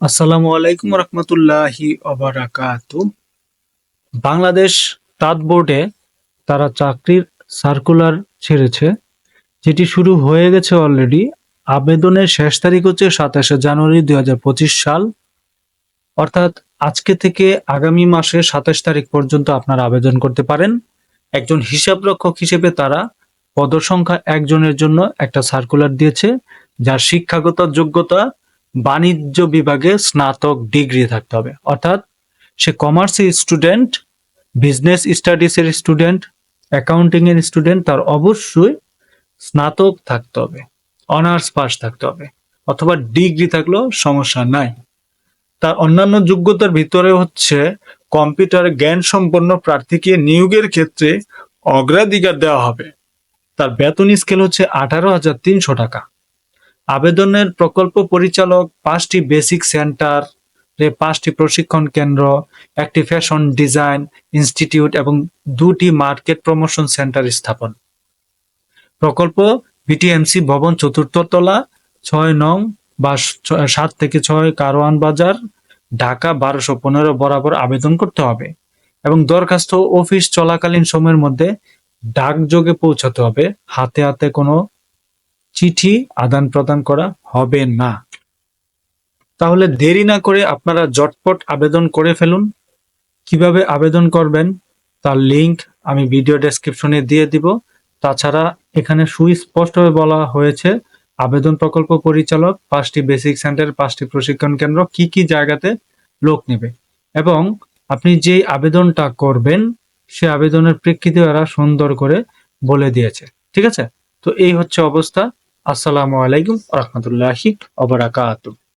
আসসালামু আলাইকুম রহমতুল্লাহি অবরাকাতু। বাংলাদেশ তাঁত বোর্ডে তারা চাকরির সার্কুলার ছেড়েছে, যেটি শুরু হয়ে গেছে অলরেডি। আবেদনের শেষ তারিখ হচ্ছে 27শে জানুয়ারি 2025 সাল, অর্থাৎ আজকে থেকে আগামী মাসের 27 তারিখ পর্যন্ত আপনারা আবেদন করতে পারেন। একজন হিসাবরক্ষক হিসেবে তারা পদসংখ্যা একজনের জন্য একটা সার্কুলার দিয়েছে, যার শিক্ষাগত যোগ্যতা বাণিজ্য বিভাগে স্নাতক ডিগ্রি থাকতে হবে। অর্থাৎ সে কমার্সের স্টুডেন্ট, বিজনেস স্টাডিজের স্টুডেন্ট, অ্যাকাউন্টিং এর স্টুডেন্ট, তার অবশ্যই স্নাতক থাকতে হবে, অনার্স পাস থাকতে হবে, অথবা ডিগ্রি থাকলেও সমস্যা নাই। তার অন্যান্য যোগ্যতার ভিতরে হচ্ছে কম্পিউটার জ্ঞান সম্পন্ন প্রার্থীকে নিয়োগের ক্ষেত্রে অগ্রাধিকার দেওয়া হবে। তার বেতন স্কেল হচ্ছে 18,300 টাকা। আবেদনের প্রকল্প পরিচালক 5টি বেসিক সেন্টার, 5টি প্রশিক্ষণ কেন্দ্র, একটি ফ্যাশন ডিজাইন ইনস্টিটিউট এবং 2টি মার্কেট প্রমোশন সেন্টার স্থাপন। প্রকল্প বিটিএমসি ভবন, 4th তলা, 6 নং বা 7 থেকে 6 কারওয়ান বাজার, ঢাকা 1215 বরাবর আবেদন করতে হবে এবং দরখাস্ত অফিস চলাকালীন সময়ের মধ্যে ডাকযোগে পৌঁছাতে হবে। হাতে হাতে কোনো চিঠি আদান প্রদান করা হবে না। তাহলে দেরি না করে আপনারা ঝটপট আবেদন করে ফেলুন। কিভাবে আবেদন করবেন তার লিংক আমি ভিডিও ডেসক্রিপশনে দিয়ে দিব। তাছাড়া এখানে সুস্পষ্টভাবে বলা হয়েছে আবেদন প্রকল্প পরিচালক, 5টি বেসিক সেন্টার, 5টি প্রশিক্ষণ কেন্দ্র, কি কি জায়গাতে লোক নেবে এবং আপনি যে আবেদনটা করবেন সে আবেদনের প্রেক্ষিতে ওরা সুন্দর করে বলে দিয়েছে। ঠিক আছে, তো এই হচ্ছে অবস্থা। আসসালামু আলাইকুম রহমতুল্লাহি ওয়া বারাকাতুহু।